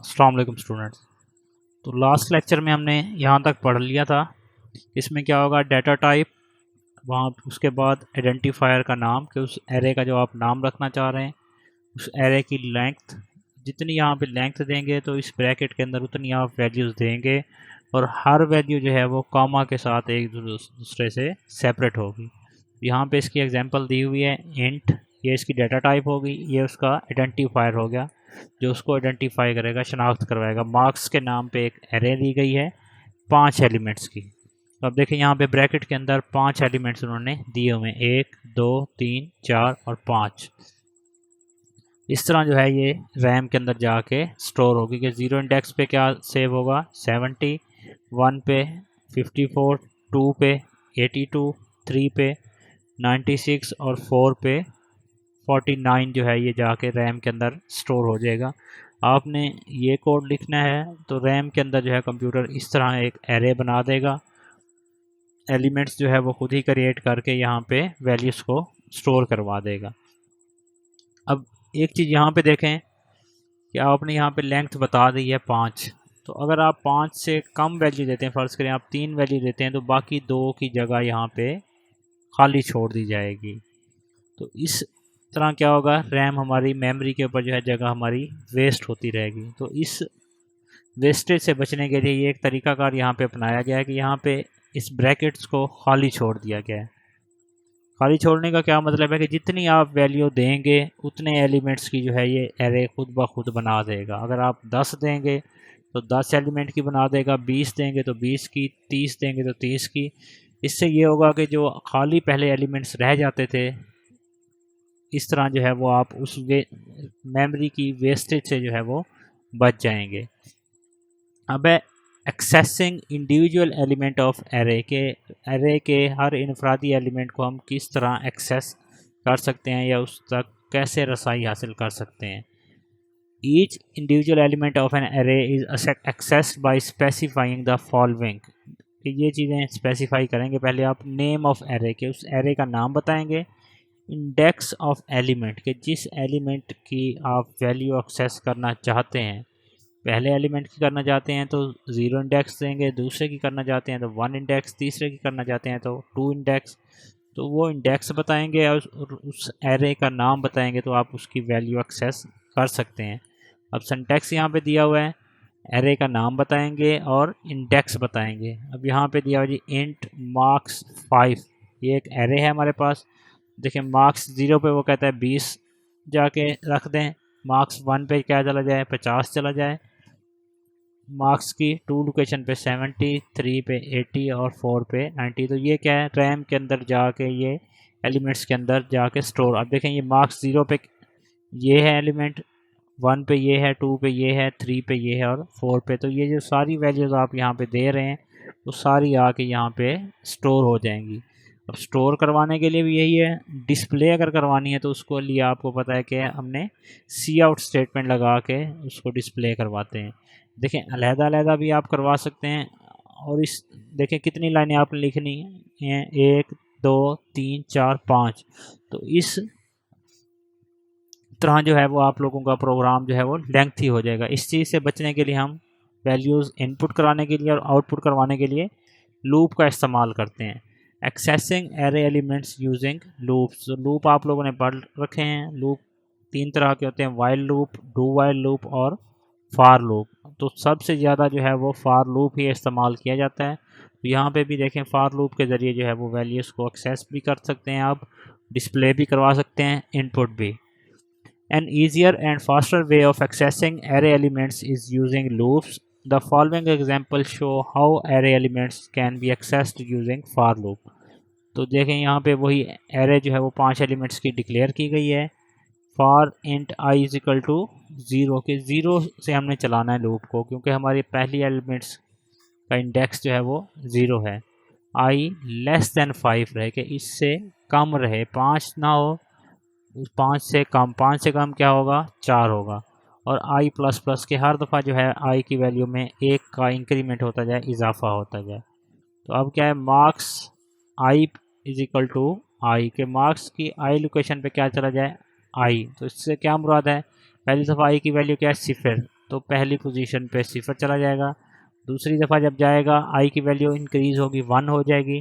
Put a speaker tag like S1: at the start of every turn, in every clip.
S1: अस्सलाम वालेकुम स्टूडेंट्स। तो लास्ट लेक्चर में हमने यहाँ तक पढ़ लिया था। इसमें क्या होगा, डाटा टाइप, वहाँ उसके बाद आइडेंटिफायर का नाम कि उस एरे का जो आप नाम रखना चाह रहे हैं, उस एरे की लेंथ, जितनी यहाँ पे लेंथ देंगे तो इस ब्रैकेट के अंदर उतनी आप वैल्यूज़ देंगे और हर वैल्यू जो है वो कॉमा के साथ एक दूसरे से सेपरेट होगी। यहाँ पे इसकी एग्जांपल दी हुई है इंट, ये इसकी डाटा टाइप होगी, ये उसका आइडेंटिफायर हो गया जो उसको आइडेंटिफाई करेगा, शनाख्त करवाएगा। मार्क्स के नाम पे एक एरे दी गई है 5 एलिमेंट्स की। तो अब देखें यहाँ पे ब्रैकेट के अंदर 5 एलिमेंट्स उन्होंने दिए हुए हैं, 1 2 3 4 और 5। इस तरह जो है ये रैम के अंदर जाके स्टोर होगी कि 0 इंडेक्स पे क्या सेव होगा 70, 1 पे 54, 2 पे 82, 3 पे 96 और 4 पे 49 जो है ये जाके रैम के अंदर स्टोर हो जाएगा। आपने ये कोड लिखना है तो रैम के अंदर जो है कंप्यूटर इस तरह एक एरे बना देगा, एलिमेंट्स जो है वो खुद ही क्रिएट करके यहाँ पे वैल्यूज़ को स्टोर करवा देगा। अब एक चीज़ यहाँ पे देखें कि आपने यहाँ पे लेंथ बता दी है 5, तो अगर आप 5 से कम वैल्यू देते हैं, फ़र्ज़ करें आप 3 वैल्यू देते हैं, तो बाकी 2 की जगह यहाँ पे खाली छोड़ दी जाएगी। तो इस तरह क्या होगा, रैम हमारी मेमोरी के ऊपर जो है जगह हमारी वेस्ट होती रहेगी। तो इस वेस्टेज से बचने के लिए ये एक तरीकाकार यहाँ पे अपनाया गया है कि यहाँ पे इस ब्रैकेट्स को खाली छोड़ दिया गया है। खाली छोड़ने का क्या मतलब है कि जितनी आप वैल्यू देंगे उतने एलिमेंट्स की जो है ये एरे खुद ब खुद बना देगा। अगर आप 10 देंगे तो 10 एलिमेंट की बना देगा, 20 देंगे तो 20 की, 30 देंगे तो 30 की। इससे ये होगा कि जो खाली पहले एलिमेंट्स रह जाते थे, इस तरह जो है वो आप उस मेमोरी की वेस्टेज से जो है वो बच जाएंगे। अब है accessing individual element of array के हर इनफरादी एलिमेंट को हम किस तरह एक्सेस कर सकते हैं या उस तक कैसे रसाई हासिल कर सकते हैं। Each individual element of an array is accessed by specifying the following. ये चीज़ें स्पेसिफाई करेंगे। पहले आप नेम ऑफ एरे के, उस एरे का नाम बताएंगे। इंडेक्स ऑफ एलिमेंट के, जिस एलिमेंट की आप वैल्यू एक्सेस करना चाहते हैं, पहले एलिमेंट की करना चाहते हैं तो 0 इंडेक्स देंगे, दूसरे की करना चाहते हैं तो 1 इंडेक्स, तीसरे की करना चाहते हैं तो 2 इंडेक्स। तो वो इंडेक्स बताएंगे और उस एरे का नाम बताएंगे तो आप उसकी वैल्यू एक्सेस कर सकते हैं। अब सिंटैक्स यहाँ पे दिया हुआ है, एरे का नाम बताएंगे और इंडेक्स बताएंगे। अब यहाँ पे दिया हुआ जी इंट मार्क्स 5, ये एक एरे है हमारे पास। देखिए मार्क्स 0 पे वो कहता है 20 जाके रख दें, मार्क्स 1 पे क्या चला जाए 50 चला जाए, मार्क्स की 2 लोकेशन पे 70, 3 पे 80 और 4 पे 90। तो ये क्या है, रैम के अंदर जाके ये एलिमेंट्स के अंदर जाके स्टोर। अब देखें ये मार्क्स 0 पे ये है एलिमेंट, 1 पे ये है, 2 पे ये है, 3 पे ये है और 4 पे। तो ये जो सारी वैल्यूज़ आप यहाँ पे दे रहे हैं वो सारी आके यहाँ पे स्टोर हो जाएंगी। अब स्टोर करवाने के लिए भी यही है, डिस्प्ले अगर करवानी है तो उसको लिए आपको पता है कि हमने सी आउट स्टेटमेंट लगा के उसको डिस्प्ले करवाते हैं। देखें अलहदा अलहदा भी आप करवा सकते हैं। और इस देखें कितनी लाइनें आपने लिखनी हैं, 1 2 3 4 5। तो इस तरह जो है वो आप लोगों का प्रोग्राम जो है वो लेंथी हो जाएगा। इस चीज़ से बचने के लिए हम वैल्यूज़ इनपुट कराने के लिए और आउटपुट करवाने के लिए लूप का इस्तेमाल करते हैं। Accessing array elements using loops. Loop आप लोगों ने पढ़ रखे हैं। लूप 3 तरह के होते हैं, while loop, do while loop और फार लूप। तो सबसे ज़्यादा जो है वो फार लूप ही इस्तेमाल किया जाता है। तो यहाँ पे भी देखें फार लूप के ज़रिए जो है वो वैल्यूज़ को एक्सेस भी कर सकते हैं, आप डिस्प्ले भी करवा सकते हैं, इनपुट भी। An easier and faster way of accessing array elements is using loops. The following examples show how array elements can be accessed using for loop. तो देखें यहाँ पे वही array जो है वो 5 एलिमेंट्स की डिक्लेयर की गई है। for int I is equal to 0 के 0 से हमने चलाना है लूप को, क्योंकि हमारी पहली एलिमेंट्स का इंडेक्स जो है वो 0 है। I लेस देन 5 रहे, कि इससे कम रहे, 5 ना हो, 5 से कम, 5 से कम क्या होगा 4 होगा। और आई प्लस प्लस के हर दफ़ा जो है आई की वैल्यू में 1 का इंक्रीमेंट होता जाए, इजाफा होता जाए। तो अब क्या है, marks I is equal to I के मार्क्स की आई लोकेशन पे क्या चला जाए आई। तो इससे क्या मुराद है, पहली दफ़ा आई की वैल्यू क्या है 0, तो पहली पोजीशन पे 0 चला जाएगा। दूसरी दफ़ा जब जाएगा आई की वैल्यू इंक्रीज़ होगी 1 हो जाएगी,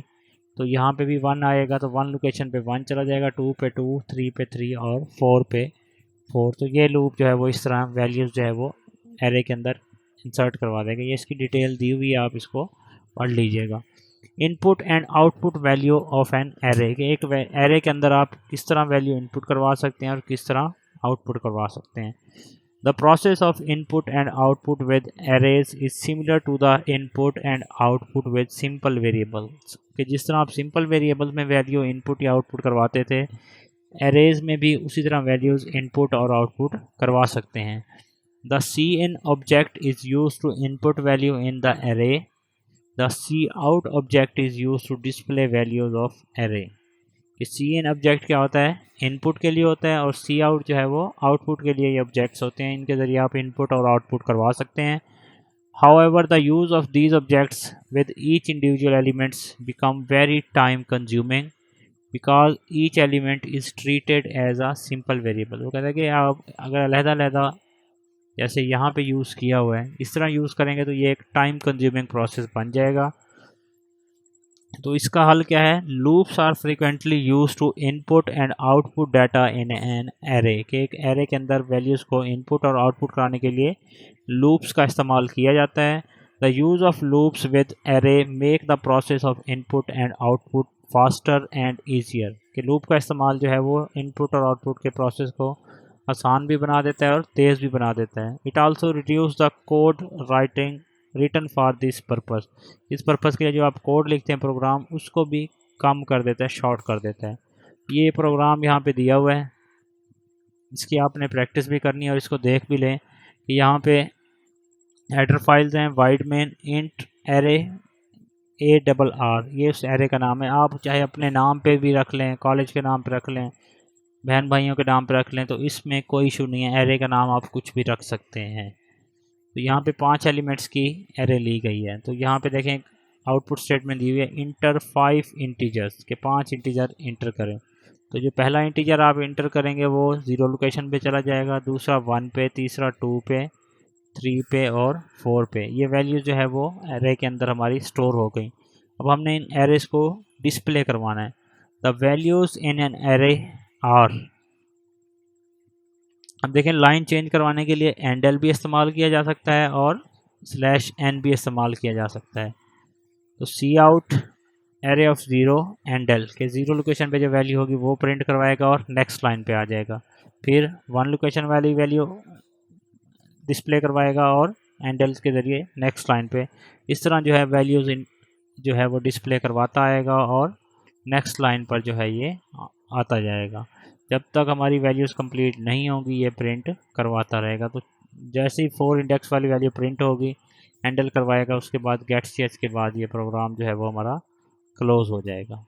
S1: तो यहाँ पे भी 1 आएगा, तो 1 लोकेशन पे 1 चला जाएगा, 2 पे 2, 3 पे 3 और 4 पे 4। तो ये लूप जो है वो इस तरह वैल्यूज़ जो है वो एरे के अंदर इंसर्ट करवा देगा। ये इसकी डिटेल दी हुई है, आप इसको पढ़ लीजिएगा। Input and output value of an array, कि एक एरे के अंदर आप किस तरह वैल्यू इनपुट करवा सकते हैं और किस तरह आउटपुट करवा सकते हैं। The process of input and output with arrays is similar to the input and output with simple variables, कि जिस तरह आप सिंपल वेरिएबल्स में वैल्यू इनपुट या आउटपुट करवाते थे, एरेज में भी उसी तरह वैल्यूज़ इनपुट और आउटपुट करवा सकते हैं। The Cin object is used to input value in the array. The Cout object is used to display values of array. कि Cin ऑब्जेक्ट क्या होता है, इनपुट के लिए होता है, और Cout जो है वो आउटपुट के लिए ये ऑब्जेक्ट्स होते हैं, इनके ज़रिए आप इनपुट और आउटपुट करवा सकते हैं। However, the use of these objects with each individual elements become very time consuming because each element is treated as a simple variable। वो कहता है कि आप अगर अलग-अलग जैसे यहाँ पे यूज़ किया हुआ है इस तरह यूज़ करेंगे तो ये एक टाइम कंज्यूमिंग प्रोसेस बन जाएगा। तो इसका हल क्या है, loops are frequently used to input and output data in an array, के एक एरे के अंदर वैल्यूज़ को इनपुट और आउटपुट कराने के लिए लूप्स का इस्तेमाल किया जाता है। The use of loops with array make the process of input and output faster and easier, कि लूप का इस्तेमाल जो है वो इनपुट और आउटपुट के प्रोसेस को आसान भी बना देता है और तेज़ भी बना देता है। It also reduce the code writing written for this purpose, इस पर्पस के लिए जो आप कोड लिखते हैं प्रोग्राम, उसको भी कम कर देता है, शॉर्ट कर देता है। ये प्रोग्राम यहाँ पे दिया हुआ है, इसकी आपने प्रैक्टिस भी करनी है और इसको देख भी लें कि यहाँ पे हेडर फाइल्स हैं, wide main int array ARR, ये उस एरे का नाम है। आप चाहे अपने नाम पे भी रख लें, कॉलेज के नाम पे रख लें, बहन भाइयों के नाम पे रख लें, तो इसमें कोई इशू नहीं है, एरे का नाम आप कुछ भी रख सकते हैं। तो यहाँ पे 5 एलिमेंट्स की एरे ली गई है। तो यहाँ पे देखें आउटपुट स्टेटमेंट दी हुई है, इंटर 5 इंटीजर्स, के 5 इंटीजर इंटर करें। तो जो पहला इंटीजर आप इंटर करेंगे वो 0 लोकेशन पे चला जाएगा, दूसरा 1 पे, तीसरा 2 पे, 3 पे और 4 पे। ये वैल्यू जो है वो एरे के अंदर हमारी स्टोर हो गई। अब हमने इन एरेज को डिस्प्ले करवाना है। The values in an array are, अब देखें लाइन चेंज करवाने के लिए एंडल भी इस्तेमाल किया जा सकता है और /n भी इस्तेमाल किया जा सकता है। तो Cout एरे ऑफ 0 एंडल, के 0 लोकेशन पे जो वैल्यू होगी वो प्रिंट करवाएगा और नेक्स्ट लाइन पे आ जाएगा। फिर 1 लोकेशन वाली वैल्यू डिस्प्ले करवाएगा और एंडल्स के ज़रिए नेक्स्ट लाइन पे, इस तरह जो है वैल्यूज़ जो है वो डिस्प्ले करवाता आएगा और नेक्स्ट लाइन पर जो है ये आता जाएगा। जब तक हमारी वैल्यूज़ कंप्लीट नहीं होंगी ये प्रिंट करवाता रहेगा। तो जैसे ही 4 इंडेक्स वाली वैल्यू प्रिंट होगी हैंडल करवाएगा, उसके बाद गेट ch के बाद ये प्रोग्राम जो है वो हमारा क्लोज़ हो जाएगा।